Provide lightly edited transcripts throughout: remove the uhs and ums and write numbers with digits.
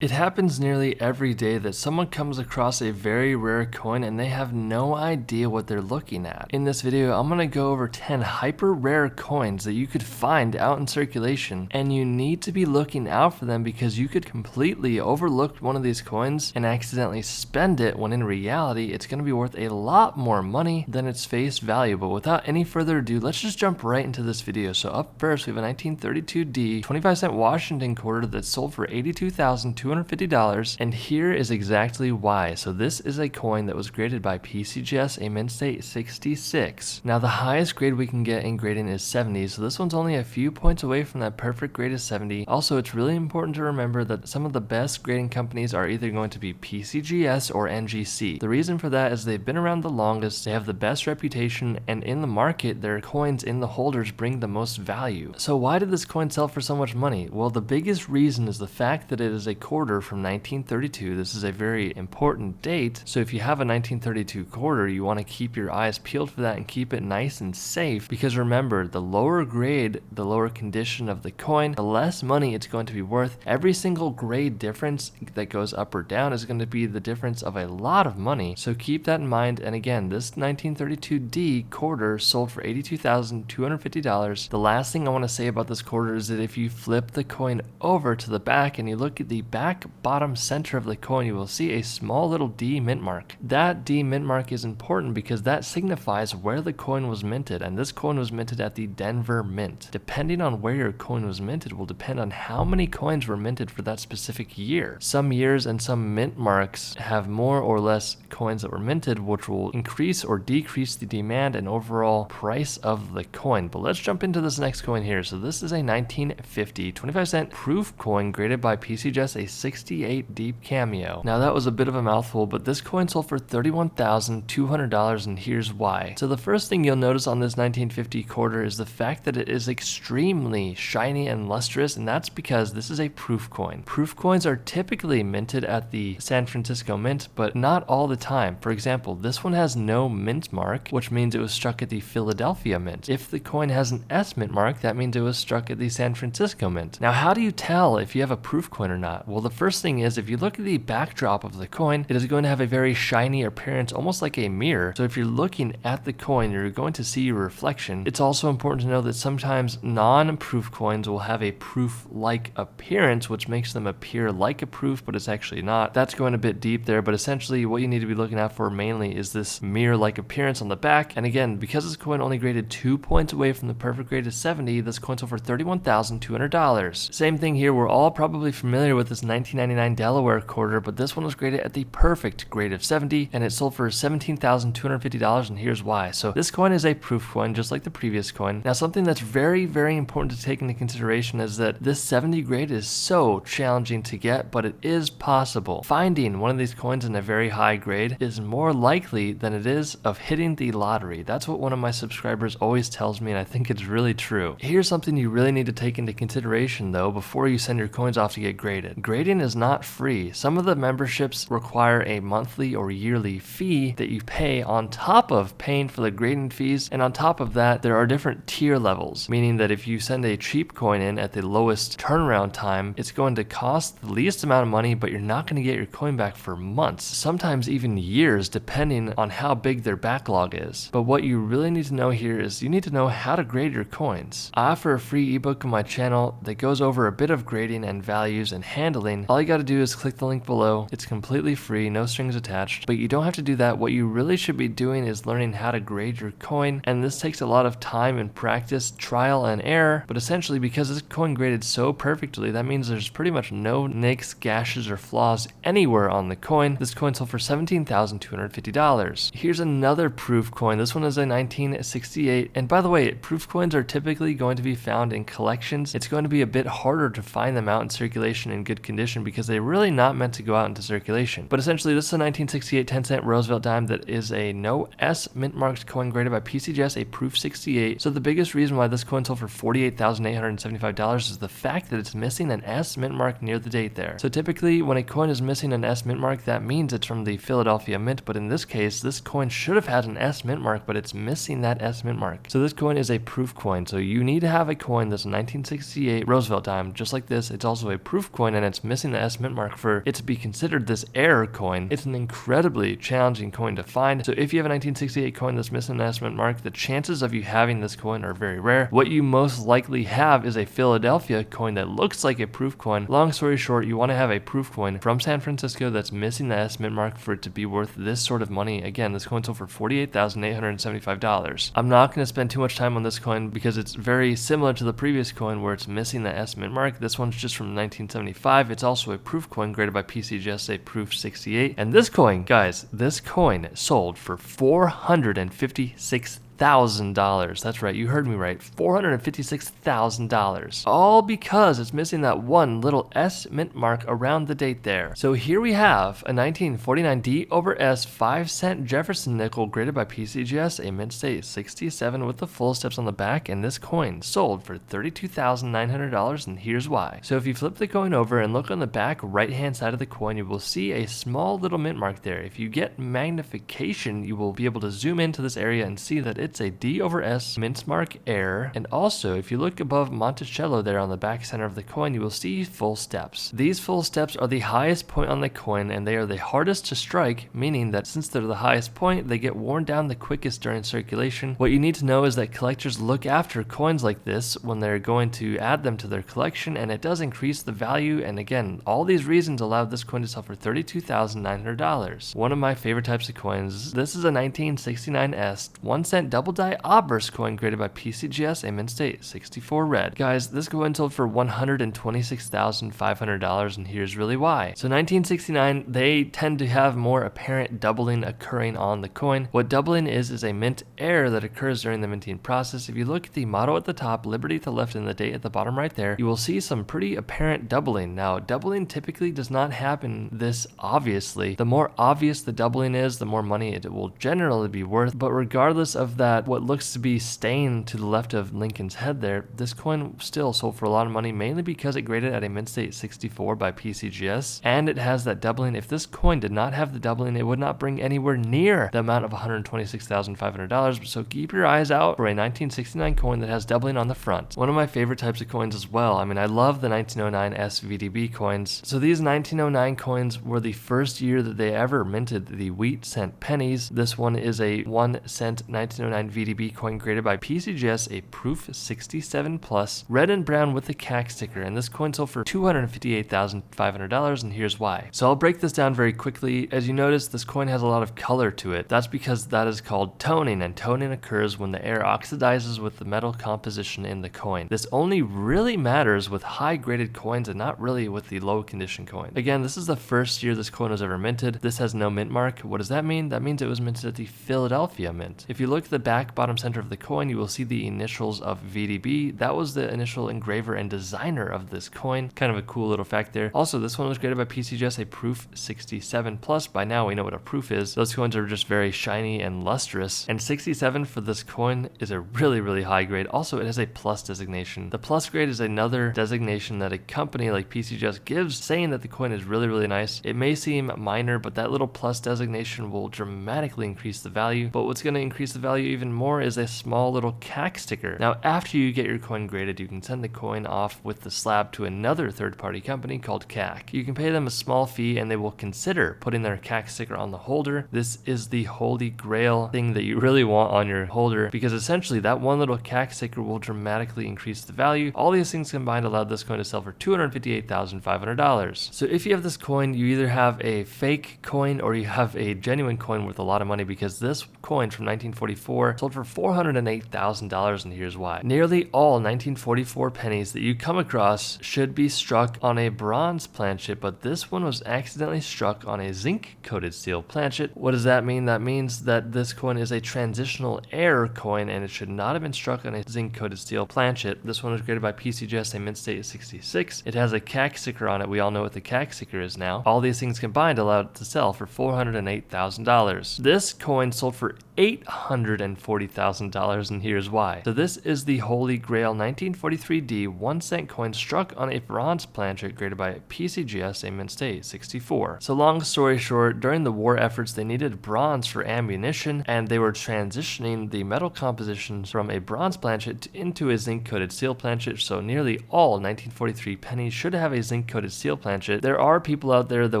It happens nearly every day that someone comes across a very rare coin and they have no idea what they're looking at. In this video, I'm going to go over 10 hyper rare coins that you could find out in circulation, and you need to be looking out for them because you could completely overlook one of these coins and accidentally spend it when in reality it's going to be worth a lot more money than its face value. But without any further ado, let's just jump right into this video. So up first, we have a 1932D 25-cent Washington quarter that sold for $82,250, and here is exactly why. So this is a coin that was graded by PCGS, a mint state 66. Now the highest grade we can get in grading is 70, so this one's only a few points away from that perfect grade of 70. Also, it's really important to remember that some of the best grading companies are either going to be PCGS or NGC. The reason for that is they've been around the longest, they have the best reputation, and in the market their coins in the holders bring the most value. So why did this coin sell for so much money? Well, the biggest reason is the fact that it is a quarter from 1932. This is a very important date, so if you have a 1932 quarter, you want to keep your eyes peeled for that and keep it nice and safe, because remember, the lower grade, the lower condition of the coin, the less money it's going to be worth. Every single grade difference that goes up or down is going to be the difference of a lot of money, so keep that in mind. And again, this 1932D quarter sold for $82,250. The last thing I want to say about this quarter is that if you flip the coin over to the back and you look at the back bottom center of the coin, you will see a small little D mint mark. That D mint mark is important because that signifies where the coin was minted, and this coin was minted at the Denver Mint. Depending on where your coin was minted will depend on how many coins were minted for that specific year. Some years and some mint marks have more or less coins that were minted, which will increase or decrease the demand and overall price of the coin. But let's jump into this next coin here. So this is a 1950 25-cent proof coin graded by PCGS, a 68 deep cameo. Now that was a bit of a mouthful, but this coin sold for $31,200, and here's why. So the first thing you'll notice on this 1950 quarter is the fact that it is extremely shiny and lustrous, and that's because this is a proof coin. Proof coins are typically minted at the San Francisco Mint, but not all the time. For example, this one has no mint mark, which means it was struck at the Philadelphia Mint. If the coin has an S mint mark, that means it was struck at the San Francisco Mint. Now, how do you tell if you have a proof coin or not? Well, the first thing is, if you look at the backdrop of the coin, it is going to have a very shiny appearance, almost like a mirror. So if you're looking at the coin, you're going to see your reflection. It's also important to know that sometimes non-proof coins will have a proof-like appearance, which makes them appear like a proof, but it's actually not. That's going a bit deep there, but essentially what you need to be looking out for mainly is this mirror-like appearance on the back. And again, because this coin only graded 2 points away from the perfect grade of 70, this coin sold for $31,200. Same thing here, we're all probably familiar with this 1999 Delaware quarter, but this one was graded at the perfect grade of 70, and it sold for $17,250, and here's why. So this coin is a proof coin, just like the previous coin. Now, something that's very, very important to take into consideration is that this 70 grade is so challenging to get, but it is possible. Finding one of these coins in a very high grade is more likely than it is of hitting the lottery. That's what one of my subscribers always tells me, and I think it's really true. Here's something you really need to take into consideration, though, before you send your coins off to get graded. Grading is not free. Some of the memberships require a monthly or yearly fee that you pay on top of paying for the grading fees, and on top of that, there are different tier levels, meaning that if you send a cheap coin in at the lowest turnaround time, it's going to cost the least amount of money, but you're not going to get your coin back for months, sometimes even years, depending on how big their backlog is. But what you really need to know here is you need to know how to grade your coins. I offer a free ebook on my channel that goes over a bit of grading and values and handling. All you got to do is click the link below. It's completely free, no strings attached, but you don't have to do that. What you really should be doing is learning how to grade your coin, and this takes a lot of time and practice, trial and error, but essentially because this coin graded so perfectly, that means there's pretty much no nicks, gashes, or flaws anywhere on the coin. This coin sold for $17,250. Here's another proof coin. This one is a 1968, and by the way, proof coins are typically going to be found in collections. It's going to be a bit harder to find them out in circulation in good condition because they're really not meant to go out into circulation. But essentially, this is a 1968 10-cent Roosevelt dime that is a no S mint marked coin graded by PCGS, a proof 68. So the biggest reason why this coin sold for $48,875 is the fact that it's missing an S mint mark near the date there. So typically, when a coin is missing an S mint mark, that means it's from the Philadelphia Mint, but in this case, this coin should have had an S mint mark, but it's missing that S mint mark. So this coin is a proof coin. So you need to have a coin that's a 1968 Roosevelt dime, just like this. It's also a proof coin, and it's missing the S mint mark for it to be considered this error coin. It's an incredibly challenging coin to find. So if you have a 1968 coin that's missing the S mint mark, the chances of you having this coin are very rare. What you most likely have is a Philadelphia coin that looks like a proof coin. Long story short, you want to have a proof coin from San Francisco that's missing the S mint mark for it to be worth this sort of money. Again, this coin sold for $48,875. I'm not going to spend too much time on this coin because it's very similar to the previous coin where it's missing the S mint mark. This one's just from 1975. It's also a proof coin graded by PCGS, a proof 68. And this coin, guys, this coin sold for $456,000. That's right, you heard me right, $456,000. All because it's missing that one little S mint mark around the date there. So here we have a 1949 D over S 5-cent Jefferson nickel graded by PCGS, a mint state 67 with the full steps on the back, and this coin sold for $32,900, and here's why. So if you flip the coin over and look on the back right hand side of the coin, you will see a small little mint mark there. If you get magnification, you will be able to zoom into this area and see that it's a D over S mint mark error. And also, if you look above Monticello there on the back center of the coin, you will see full steps. These full steps are the highest point on the coin, and they are the hardest to strike, meaning that since they're the highest point, they get worn down the quickest during circulation. What you need to know is that collectors look after coins like this when they're going to add them to their collection, and it does increase the value. And again, all these reasons allowed this coin to sell for $32,900. One of my favorite types of coins. This is a 1969 S 1-cent double die obverse coin graded by PCGS, a mint state 64 red. Guys, this coin sold for $126,500, and here's really why. So 1969, they tend to have more apparent doubling occurring on the coin. What doubling is a mint error that occurs during the minting process. If you look at the motto at the top, Liberty at the left, and the date at the bottom right there, you will see some pretty apparent doubling. Now, doubling typically does not happen this obviously. The more obvious the doubling is, the more money it will generally be worth. But regardless of that, what looks to be stain to the left of Lincoln's head there, this coin still sold for a lot of money, mainly because it graded at a mint state 64 by PCGS, and it has that doubling. If this coin did not have the doubling, it would not bring anywhere near the amount of $126,500. So keep your eyes out for a 1969 coin that has doubling on the front. One of my favorite types of coins as well. I mean, I love the 1909 SVDB coins. So these 1909 coins were the first year that they ever minted the wheat cent pennies. This one is a 1 cent 1909 VDB coin graded by PCGS, a proof 67 plus, red and brown with the CAC sticker, and this coin sold for $258,500, and here's why. So I'll break this down very quickly. As you notice, this coin has a lot of color to it. That's because that is called toning, and toning occurs when the air oxidizes with the metal composition in the coin. This only really matters with high graded coins and not really with the low condition coin. Again, this is the first year this coin was ever minted. This has no mint mark. What does that mean? That means it was minted at the Philadelphia Mint. If you look at the back bottom center of the coin, you will see the initials of VDB. That was the initial engraver and designer of this coin. Kind of a cool little fact there. Also, this one was graded by PCGS, a proof 67 plus. By now we know what a proof is. Those coins are just very shiny and lustrous, and 67 for this coin is a really high grade. Also, it has a plus designation. The plus grade is another designation that a company like PCGS gives, saying that the coin is really nice. It may seem minor, but that little plus designation will dramatically increase the value. But what's going to increase the value even more is a small little CAC sticker. Now, after you get your coin graded, you can send the coin off with the slab to another third-party company called CAC. You can pay them a small fee, and they will consider putting their CAC sticker on the holder. This is the holy grail thing that you really want on your holder, because essentially that one little CAC sticker will dramatically increase the value. All these things combined allowed this coin to sell for $258,500. So if you have this coin, you either have a fake coin or you have a genuine coin worth a lot of money, because this coin from 1944 sold for $408,000, and here's why. Nearly all 1944 pennies that you come across should be struck on a bronze planchet, but this one was accidentally struck on a zinc-coated steel planchet. What does that mean? That means that this coin is a transitional error coin, and it should not have been struck on a zinc-coated steel planchet. This one was graded by PCGS, a mint state 66. It has a CAC sticker on it. We all know what the CAC sticker is now. All these things combined allowed it to sell for $408,000. This coin sold for $808,000, win $40,000, and here's why. So this is the Holy Grail 1943D 1 cent coin struck on a bronze planchet graded by PCGS a mint state 64. So long story short, during the war efforts they needed bronze for ammunition, and they were transitioning the metal compositions from a bronze planchet into a zinc coated steel planchet, so nearly all 1943 pennies should have a zinc coated steel planchet. There are people out there that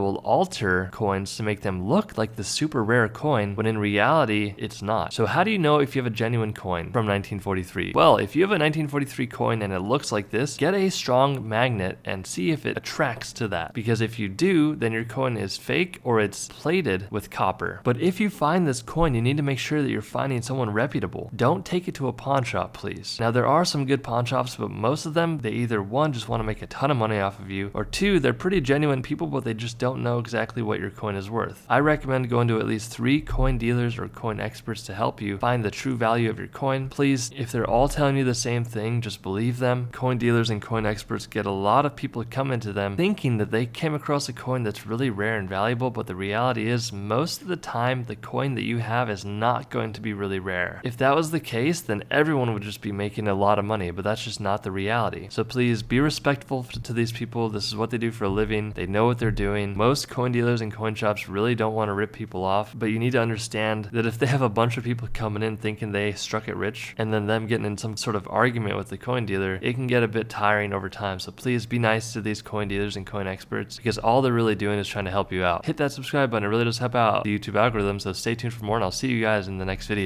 will alter coins to make them look like the super rare coin when in reality it's not. So how do you know if you have a genuine coin from 1943? Well, if you have a 1943 coin and it looks like this, get a strong magnet and see if it attracts to that, because if you do, then your coin is fake or it's plated with copper. But if you find this coin, you need to make sure that you're finding someone reputable. Don't take it to a pawn shop, please. Now there are some good pawn shops, but most of them, they either one, just want to make a ton of money off of you, or two, they're pretty genuine people, but they just don't know exactly what your coin is worth. I recommend going to at least 3 coin dealers or coin experts to help you find the true value of your coin. Please, if they're all telling you the same thing, just believe them. Coin dealers and coin experts get a lot of people come into them thinking that they came across a coin that's really rare and valuable, but the reality is most of the time the coin that you have is not going to be really rare. If that was the case, then everyone would just be making a lot of money, but that's just not the reality. So please be respectful to these people. This is what they do for a living. They know what they're doing. Most coin dealers and coin shops really don't want to rip people off, but you need to understand that if they have a bunch of people coming in thinking they struck it rich and then them getting in some sort of argument with the coin dealer, it can get a bit tiring over time. So please be nice to these coin dealers and coin experts, because all they're really doing is trying to help you out. Hit that subscribe button. It really does help out the YouTube algorithm, so stay tuned for more, and I'll see you guys in the next video.